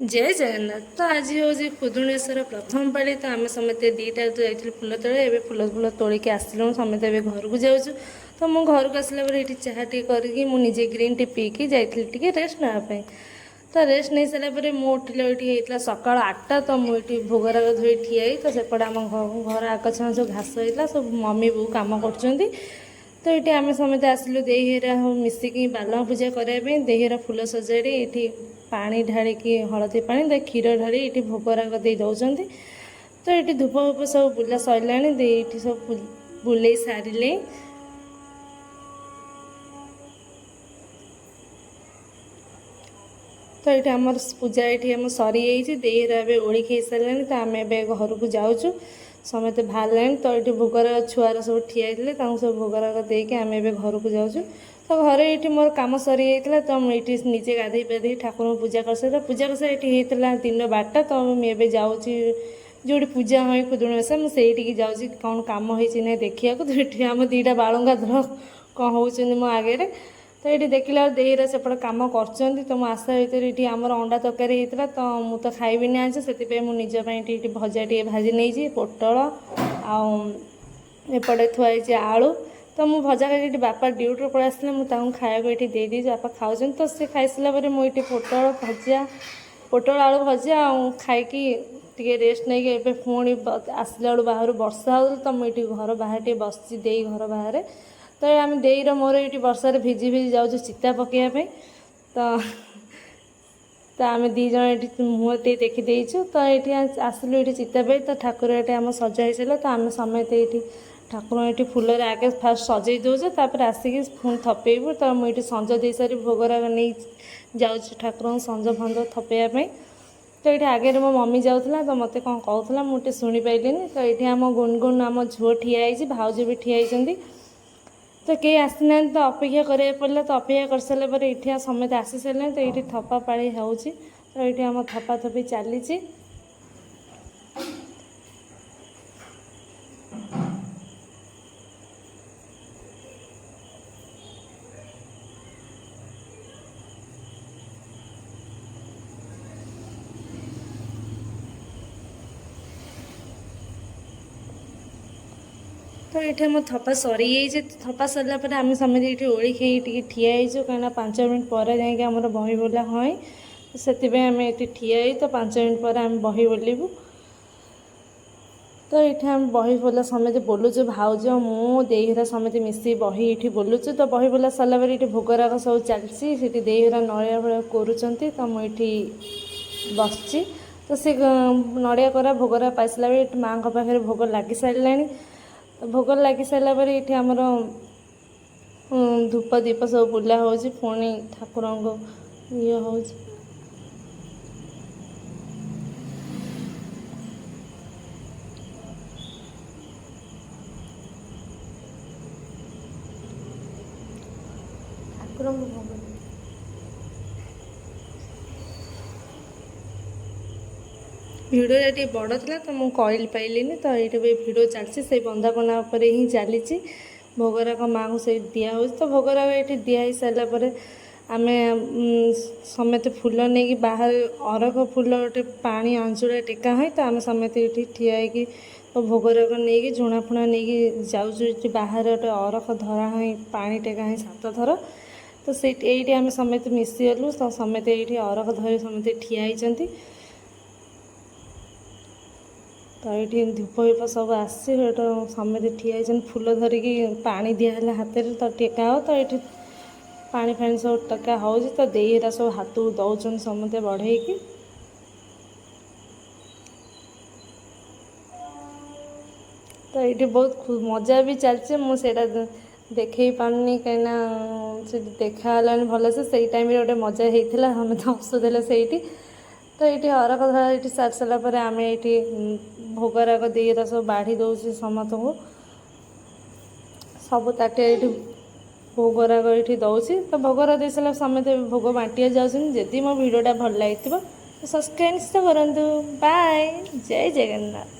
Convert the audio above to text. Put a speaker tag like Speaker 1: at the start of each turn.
Speaker 1: जय जगन्नाथ। तो आज हूँ खुदुणेश्वर प्रथम पाली। तो आम समस्ते दीटा जाइए फुल तोड़े ए फुल फुल तोड़िक आसलु समस्ते घर को जाऊँ। तो मो घर को आसला ये चाह टी करके मुझे ग्रीन टी पीकी जाइए रेस्ट नापी। तो रेस्ट नहीं सारापर मु उठिले ये सका 8टा। तो मुझे भोगराग धोई ठियाई। तो सेपटे आम घर आग छा सब घास होता सब मम्मी बो कम कर। तो ये आम समस्त आसिलु देहरा मिसिकी बालुआ पूजा करने देहरा फुल सजाड़ी ये पानी ढालिकी हलदी पानी क्षीर ढाली ये भोगराग दे दौरान। तो ये धूप फूप सब बुला सरला ये सब बुले सारे। तो ये आम पूजा ये आम सरी देहरा ए ओढ़ी खाई सारे। तो आम ए घर को जाऊँ समस्त बाहर। तो ये भोगराग छुआर सब ठिया सब भोगराग देके आम ए घर को जाऊँ। तो घर ये मोर कम सरी जाता। तो मुझे निजे गाधे पाधे ठाकुर पूजा कर सारा पूजा कर सारा ये दिन 12टा। तो मुझे जाऊँ जो पूजा हुए खुदुणेश्वर मुझे जाऊँ कौन कम होना देखा। तो ये आम दीटा बालुंगा धर कौन हो मो आगे। तो ये देखला देहरा सेपटे कम कर। तो मो आशा भितर ये आमर अंडा तरकारी होता। तो मुझे खाइबी आज से मुझे भजा टे भाजी नहीं पोटल आपटे थुआई आलू। तो मुझे भजा खाई बापा ड्यूटी पलि आसले मुझे खाया ये देदी बापा खाऊ। तो सी खाई सारापर मुझे पोटल भजा पोटल आलू भजा खाई रेस्ट नहीं पुणी आसला बेलू बाहर वर्षा हो। तो मुझे घर बाहर टे बस दे घर बाहर। तो आम देर मोर ये वर्षार भिजी भिजी जाऊँ चिता पकड़ापी। तो आम दीज मुँह टे देखीदेचु। तो ये आसलु ये चिता पे। तो ठाकुर ये आम सजा ही सारा। तो आम समस्त ये ठाकुर ये फुलर आगे फास्ट सजई दौचे तापर आसिक पुणी थपेबू। तो मुझे संज दे सारी भोगराग नहीं जाऊँ ठाकुर संज फंज थपेवाई। तो ये आगे मो मम्मी जाऊला। तो मत कौन कहला मुझे शुणी पाइलिनी। तो ये आम गुनगुन आम झुओ ठियाई भाउज भी ठियाई। तो कई आसीना। तो अपेक्षा करा पड़ा। तो अपेक्षा कर सारापर ये समस्त आसी सारे। तो ये थपा पाड़ी हो। तो ये आम थपा थपी चली। तो ये आम थपा सरी जाइए। थपा सरला आम समझ ये ओढ़ी खाई ठिया कहीं 5 मिनट पर जामें बही बोला हाँ। से आम ये ठिया। तो 5 मिनट पर आम बही बोलू। तो ये आम बही बोला समझ बोलुचु भाउज मु देहरा समझ मिसी बही ये बोलुचु। तो बही बोला सरलापर ये भोगराग सब चलती देहरा नड़िया भलिया करुँच। तो मुझे बस। तो सी नड़िया करा भोगराग पाई सारा माँ पाखे भोग लगी सारा। तो भोग लगी सारापर ये आमर धूप दीप सब बुला हो पुणी ठाकुर ये हो। ठाकुर भोग भिडियो ये बड़ था। तो मुझे कहल पाइलिनी। तो ये भिडियो चलती से बंदापना ही चली भोगराग माँ को से दिया हो। तो भोगराग ये दिखाई सारापर आम समस्त फूल नहीं बाहर अरख फूल गोटे पानी अंचुड़ा टेका हुए। तो आम समस्त ये ठिया तो भोगराग नहीं झुणा फुणा नहीं जाऊँ बाहर गोटे अरख धरा हुई पानी टेका हुई 7 थर। तो से ये आम समस्त मिसीगलु। तो समस्त ये अरख धरी समस्त ठिया होती। तो ये धूप भूप सब आसी समस्त ठिया फूल धरिकी पानी दिहला हाथ में। तो टेका हो। तो ये पानी फाणी सब टेका हो। तो देहरा सब हाथ दौरान समस्त बढ़े। तो ये बहुत मजा भी चलती मुझे देखे पारनी कहीं देखा भल से टाइम गोटे मजा होता समस्त हसुले से। तो ये अरख धरा ये सारी सारापर आम ये भोगराग देहरा सब बाढ़ी दौर समस्त को सब ताटे ये भोगराग ये दौर। तो भोगराग दे सारा समस्त भोग बांटिया जाती। मो भिडियोटा भल लगी तो सब्सक्राइब करूँ। बाय। जय जगन्नाथ।